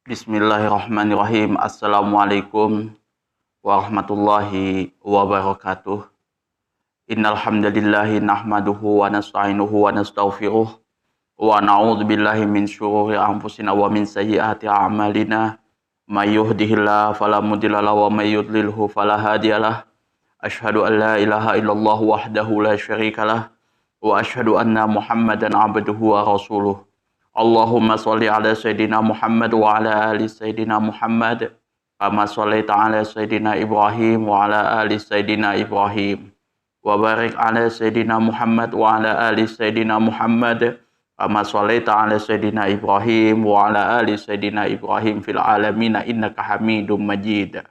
Bismillahirrahmanirrahim. Assalamualaikum warahmatullahi wabarakatuh. Innal hamdalillahi nahmaduhu wa nasta'inuhu wa nastaghfiruh wa na'udzubillahi min syururi anfusina wa min sayyiati a'malina. May yahdihillahu fala mudilla lahu wa may yudlilhu fala hadiyalah. Asyhadu an la ilaha illallah wahdahu la syarikalah wa asyhadu anna Muhammadan abduhu wa rasuluh. Allahumma sholli ala Sayyidina Muhammad wa ala ali Sayyidina Muhammad kama shallaita ala Sayyidina Ibrahim wa ala ali Sayyidina Ibrahim wa barik ala Sayyidina Muhammad wa ala ali Sayyidina Muhammad kama shallaita ala Sayyidina Ibrahim wa ala ali Sayyidina Ibrahim fil alamin innaka Hamidum Majid.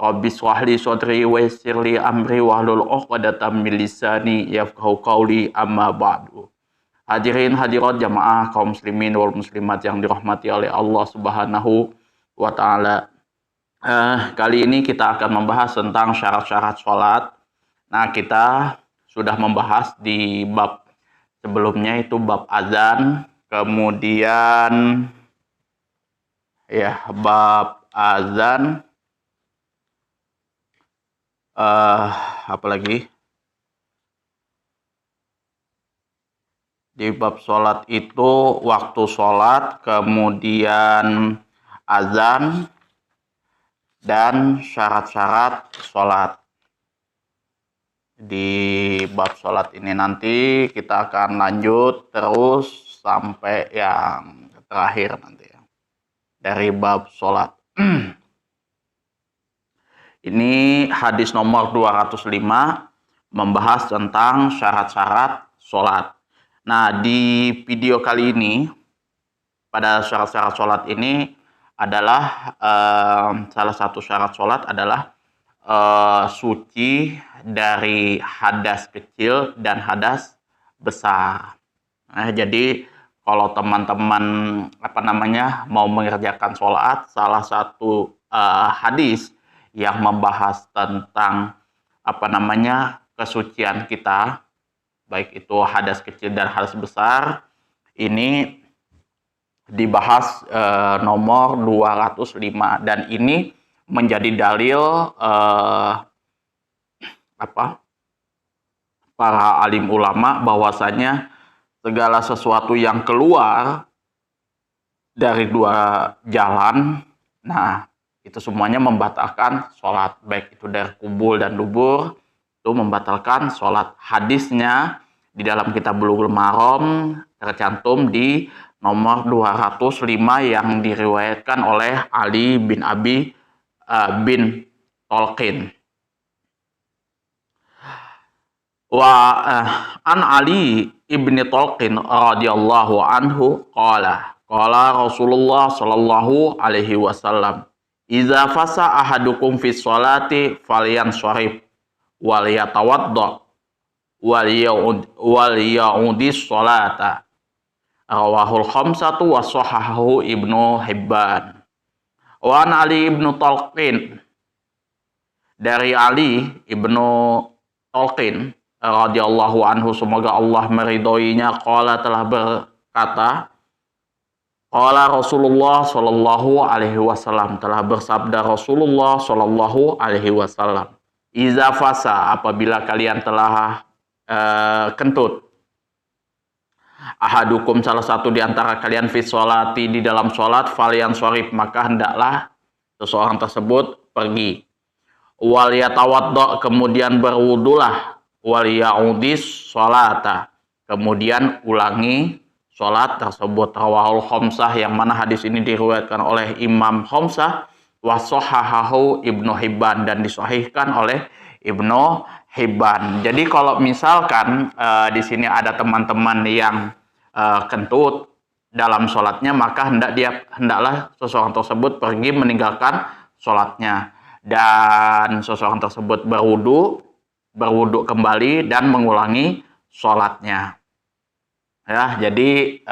Rabbi shrah li sadri wa yassir li amri wahlul 'uqdatam min lisani yafqahu qawli, amma ba'du. Hadirin hadirat jamaah kaum muslimin wal muslimat yang dirahmati oleh Allah Subhanahu wa taala. Kali ini kita akan membahas tentang syarat-syarat sholat. Nah, kita sudah membahas di bab sebelumnya, itu bab azan, kemudian bab azan, apa lagi? Di bab sholat itu waktu sholat, kemudian azan, dan syarat-syarat sholat. Di bab sholat ini nanti kita akan lanjut terus sampai yang terakhir nanti ya, dari bab sholat. Ini hadis nomor 205 membahas tentang syarat-syarat sholat. Nah, di video kali ini, pada syarat-syarat sholat ini adalah salah satu syarat sholat adalah suci dari hadas kecil dan hadas besar. Nah, jadi kalau teman-teman mau mengerjakan sholat, salah satu hadis yang membahas tentang kesucian kita, baik itu hadas kecil dan hadas besar, ini dibahas nomor 205, dan ini menjadi dalil para alim ulama bahwasanya segala sesuatu yang keluar dari dua jalan, nah itu semuanya membatalkan sholat, baik itu dari kubul dan dubur, itu membatalkan sholat. Hadisnya di dalam kitab Bulughul Maram tercantum di nomor 205 yang diriwayatkan oleh Ali bin Abi bin Tolqin. An Ali ibni Tolqin radhiyallahu anhu qala Rasulullah sallallahu alaihi wasallam, "Idza fasa ahadukum fi sholati falyansharif wal yatawadda wal ya'udis sholata." Rawahul khamsatu wa shahahahu Ibnu Hibban. Wa an Ali ibnu Tolqin, dari Ali ibnu Tolqin radhiyallahu anhu, semoga Allah meridhoinya, qala telah berkata, qala Rasulullah sallallahu alaihi wasallam, telah bersabda Rasulullah sallallahu alaihi wasallam, iza fasa, apabila kalian telah kentut, ahadukum, salah satu di antara kalian, fi sholati, di dalam sholat, falyan sharif, maka hendaklah seseorang tersebut pergi, wal yatawadda, kemudian berwudulah, wal ya'udis sholata, kemudian ulangi sholat tersebut. Rawahul khamsah, yang mana hadis ini diriwayatkan oleh Imam Khamsah, wa shahahahu Ibnu Hibban, dan disahihkan oleh Ibnu Hibban. Jadi kalau misalkan di sini ada teman-teman yang kentut dalam sholatnya, maka hendaklah seseorang tersebut pergi meninggalkan sholatnya, dan seseorang tersebut berwudu kembali dan mengulangi sholatnya. Ya, jadi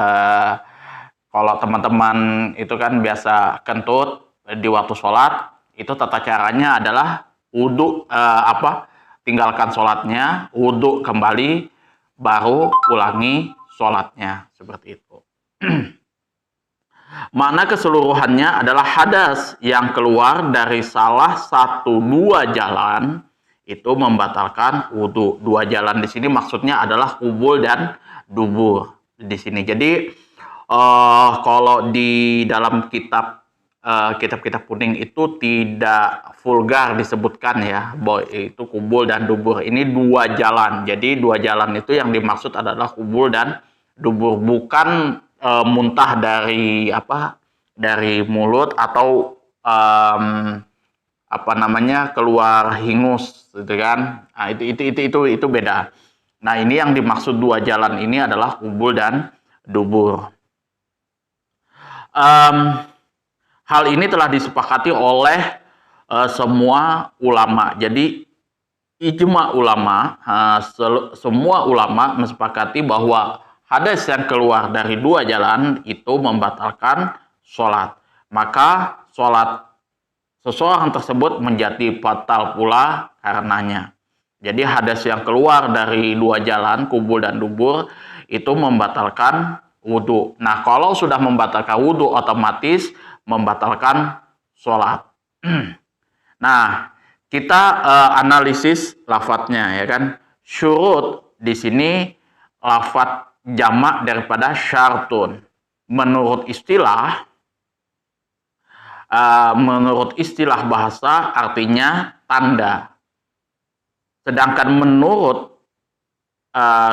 kalau teman-teman itu kan biasa kentut di waktu sholat, itu tata caranya adalah wudu, tinggalkan sholatnya, wudu kembali, baru ulangi sholatnya, seperti itu. Makna keseluruhannya adalah hadas yang keluar dari salah satu dua jalan itu membatalkan wudhu. Dua jalan di sini maksudnya adalah kubul dan dubur di sini. Jadi kalau di dalam kitab-kitab kuning itu tidak vulgar disebutkan ya, bahwa itu kubul dan dubur. Ini dua jalan. Jadi dua jalan itu yang dimaksud adalah kubul dan dubur, bukan muntah dari dari mulut atau keluar hingus gitu kan. Nah, itu beda. Nah, ini yang dimaksud dua jalan ini adalah kubul dan dubur. Hal ini telah disepakati oleh semua ulama. Jadi ijma ulama, semua ulama mensepakati bahwa hadas yang keluar dari dua jalan itu membatalkan sholat. Maka sholat seseorang tersebut menjadi batal pula karenanya. Jadi hadas yang keluar dari dua jalan, kubul dan dubur, itu membatalkan wudhu. Nah, kalau sudah membatalkan wudhu, otomatis membatalkan sholat. Nah, kita analisis lafadznya ya kan. Syurut di sini lafadz jamak daripada syartun. Menurut istilah bahasa artinya tanda. Sedangkan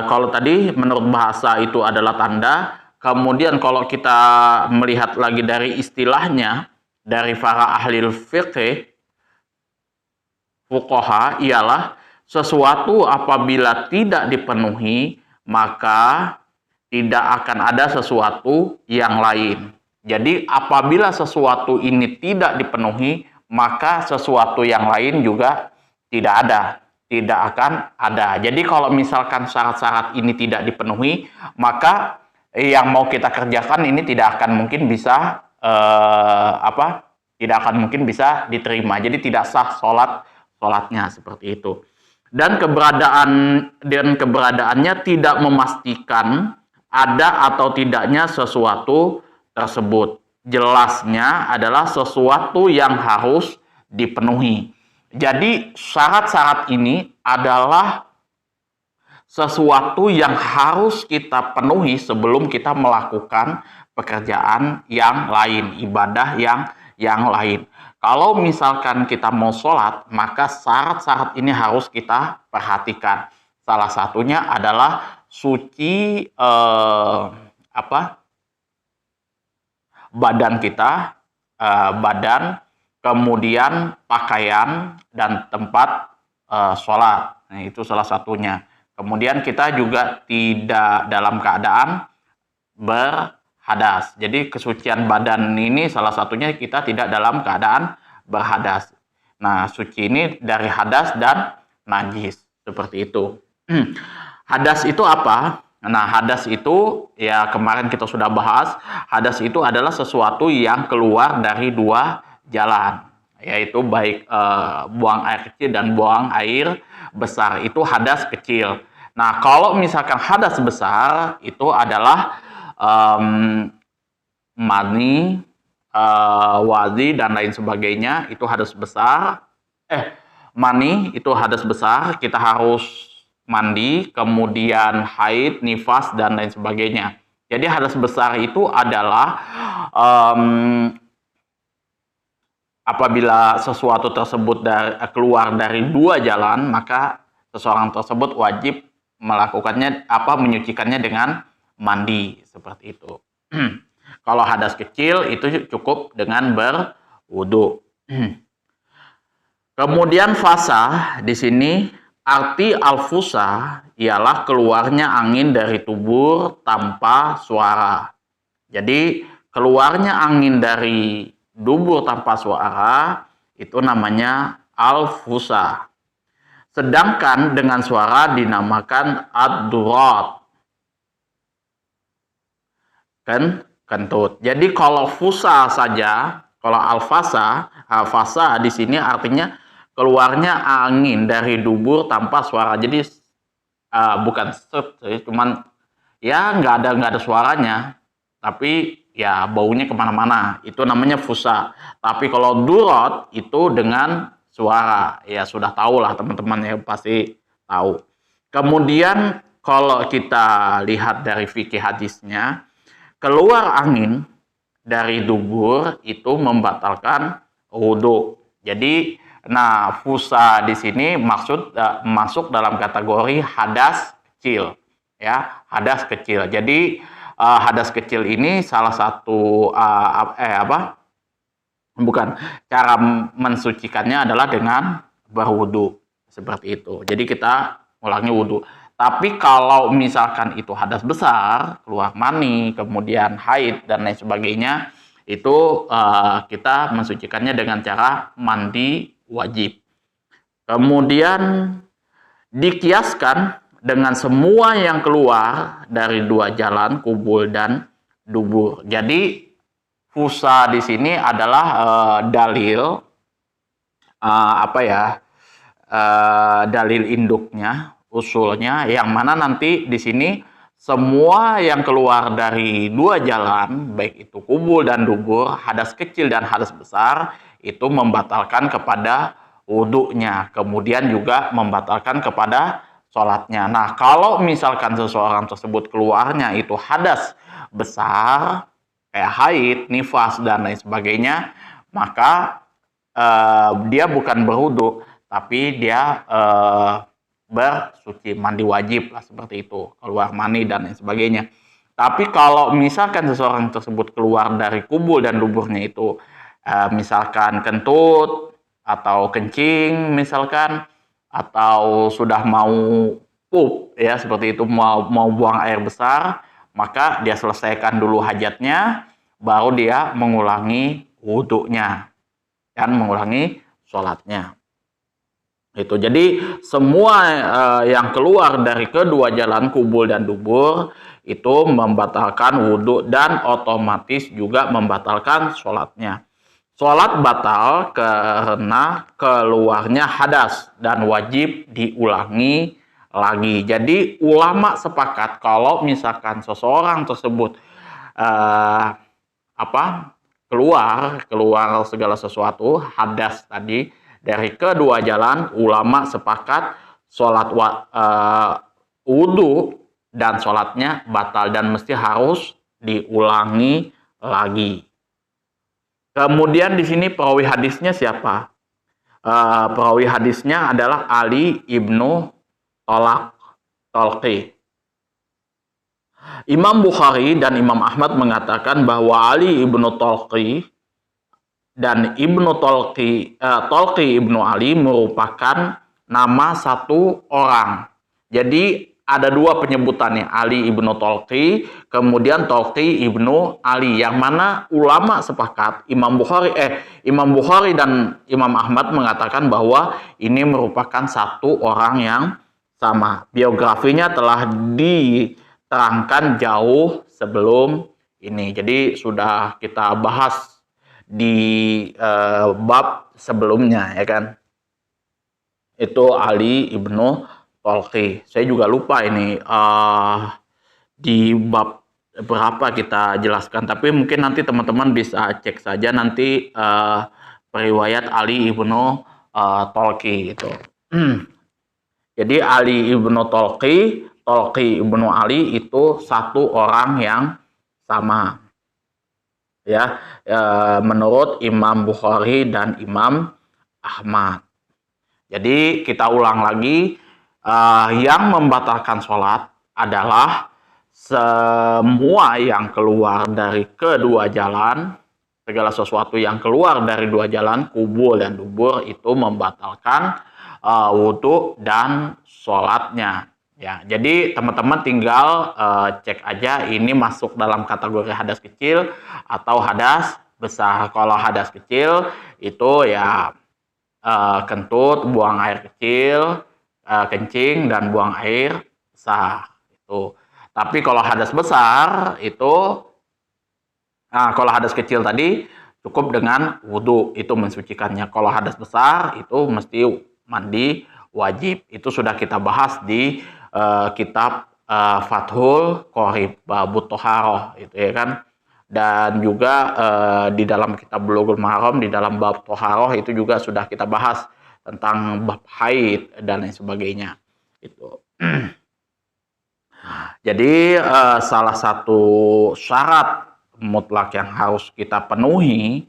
kalau tadi menurut bahasa itu adalah tanda, kemudian kalau kita melihat lagi dari istilahnya dari para ahli fiqh, fuqaha, ialah sesuatu apabila tidak dipenuhi maka tidak akan ada sesuatu yang lain. Jadi apabila sesuatu ini tidak dipenuhi, maka sesuatu yang lain juga tidak akan ada. Jadi kalau misalkan syarat-syarat ini tidak dipenuhi, maka yang mau kita kerjakan ini tidak akan mungkin bisa diterima. Jadi tidak sah sholatnya seperti itu. Dan keberadaannya tidak memastikan ada atau tidaknya sesuatu tersebut. Jelasnya adalah sesuatu yang harus dipenuhi. Jadi syarat-syarat ini adalah sesuatu yang harus kita penuhi sebelum kita melakukan pekerjaan yang lain, ibadah yang lain. Kalau misalkan kita mau sholat, maka syarat-syarat ini harus kita perhatikan. Salah satunya adalah suci badan kita, kemudian pakaian dan tempat sholat. Nah, itu salah satunya. Kemudian kita juga tidak dalam keadaan berhadas. Jadi kesucian badan ini salah satunya kita tidak dalam keadaan berhadas. Nah, suci ini dari hadas dan najis. Seperti itu. Hadas itu apa? Nah, hadas itu ya kemarin kita sudah bahas. Hadas itu adalah sesuatu yang keluar dari dua jalan, yaitu baik buang air kecil dan buang air besar. Itu hadas kecil. Nah, kalau misalkan hadas besar itu adalah mani, wadi dan lain sebagainya, itu hadas besar. Mani itu hadas besar, kita harus mandi, kemudian haid, nifas dan lain sebagainya. Jadi hadas besar itu adalah apabila sesuatu tersebut keluar dari dua jalan, maka seseorang tersebut wajib melakukannya menyucikannya dengan mandi seperti itu. Kalau hadas kecil itu cukup dengan berwudu. Kemudian fasa di sini arti al-fusa ialah keluarnya angin dari tubuh tanpa suara. Jadi keluarnya angin dari dubur tanpa suara itu namanya al-fusa. Sedangkan dengan suara dinamakan ad-durat. Kentut. Jadi kalau fusa saja, kalau al-fasa di sini artinya keluarnya angin dari dubur tanpa suara. Jadi bukan cuman ya nggak ada suaranya, tapi ya baunya kemana-mana. Itu namanya fusa. Tapi kalau durot itu dengan suara. Ya sudah tahu lah teman-teman ya, pasti tahu. Kemudian kalau kita lihat dari fikih hadisnya, keluar angin dari dubur itu membatalkan wudhu. Jadi, nah fusa di sini masuk dalam kategori hadas kecil, ya hadas kecil. Jadi hadas kecil ini salah satu cara mensucikannya adalah dengan berwudhu seperti itu. Jadi kita ulangi wudhu. Tapi kalau misalkan itu hadas besar, keluar mani, kemudian haid dan lain sebagainya, itu kita mensucikannya dengan cara mandi wajib. Kemudian dikiaskan dengan semua yang keluar dari dua jalan, kubul dan dubur. Jadi fusa di sini adalah dalil dalil induknya, usulnya, yang mana nanti di sini semua yang keluar dari dua jalan, baik itu kubul dan dubur, hadas kecil dan hadas besar, itu membatalkan kepada wudhunya, kemudian juga membatalkan kepada sholatnya. Nah, kalau misalkan seseorang tersebut keluarnya itu hadas besar, kayak haid, nifas, dan lain sebagainya, maka dia bukan berwudhu, tapi dia bersuci, mandi wajib lah seperti itu, keluar mani dan lain sebagainya. Tapi kalau misalkan seseorang tersebut keluar dari kubul dan duburnya itu misalkan kentut atau kencing misalkan, atau sudah mau pup ya seperti itu, mau buang air besar, maka dia selesaikan dulu hajatnya, baru dia mengulangi wudhunya dan mengulangi sholatnya. Itu jadi semua yang keluar dari kedua jalan kubul dan dubur itu membatalkan wudhu dan otomatis juga membatalkan sholatnya. Sholat batal karena keluarnya hadas dan wajib diulangi lagi. Jadi ulama sepakat kalau misalkan seseorang tersebut keluar segala sesuatu hadas tadi dari kedua jalan, ulama sepakat sholat wudhu dan sholatnya batal dan mesti harus diulangi lagi. Kemudian di sini perawi hadisnya siapa? Perawi hadisnya adalah Ali ibnu Tolqi. Imam Bukhari dan Imam Ahmad mengatakan bahwa Ali ibnu Tolqi dan Tolqi ibnu Ali merupakan nama satu orang. Jadi ada dua penyebutannya, Ali ibnu Tolqi, kemudian Tolqi ibnu Ali, yang mana ulama sepakat, Imam Bukhari dan Imam Ahmad mengatakan bahwa ini merupakan satu orang yang sama. Biografinya telah diterangkan jauh sebelum ini. Jadi sudah kita bahas di bab sebelumnya, ya kan? Itu Ali ibnu Tolqi. Saya juga lupa ini di bab berapa kita jelaskan, tapi mungkin nanti teman-teman bisa cek saja nanti periwayat Ali ibnu Tolqi itu. Jadi Ali ibnu Tolqi ibnu Ali itu satu orang yang sama, ya, menurut Imam Bukhari dan Imam Ahmad. Jadi kita ulang lagi, yang membatalkan sholat adalah semua yang keluar dari kedua jalan, segala sesuatu yang keluar dari dua jalan, kubul dan dubur, itu membatalkan wudhu dan sholatnya. Ya, jadi teman-teman tinggal cek aja ini masuk dalam kategori hadas kecil atau hadas besar. Kalau hadas kecil itu ya kentut, buang air kecil, kencing dan buang air besar itu. Tapi kalau hadas besar itu, kalau hadas kecil tadi cukup dengan wudhu itu mensucikannya. Kalau hadas besar itu mesti mandi wajib. Itu sudah kita bahas di kitab Fathul Qorib Babut Toharoh itu, ya kan. Dan juga di dalam kitab Bulughul Maram, di dalam bab Toharoh itu juga sudah kita bahas tentang bab haid dan lain sebagainya. Itu. Jadi salah satu syarat mutlak yang harus kita penuhi,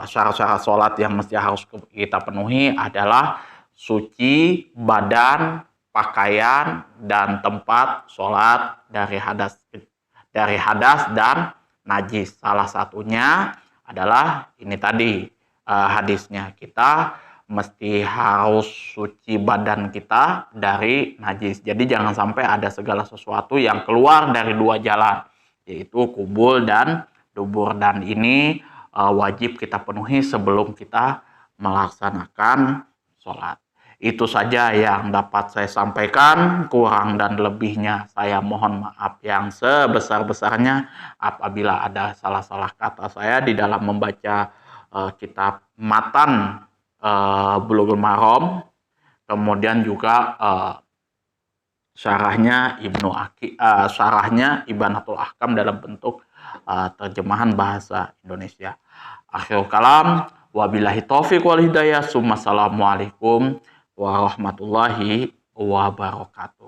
syarat-syarat sholat yang mesti harus kita penuhi adalah suci badan, pakaian, dan tempat sholat dari hadas dan najis. Salah satunya adalah ini tadi hadisnya, kita mesti harus suci badan kita dari najis. Jadi jangan sampai ada segala sesuatu yang keluar dari dua jalan, yaitu kubul dan dubur. Dan ini wajib kita penuhi sebelum kita melaksanakan sholat. Itu saja yang dapat saya sampaikan. Kurang dan lebihnya saya mohon maaf yang sebesar-besarnya apabila ada salah-salah kata saya di dalam membaca kitab matan Bulughul Maram, kemudian juga syarahnya syarahnya Ibanatul Ahkam dalam bentuk terjemahan bahasa Indonesia. Akhirul kalam, wabillahi taufiq wal hidayah. Assalamualaikum warahmatullahi wabarakatuh.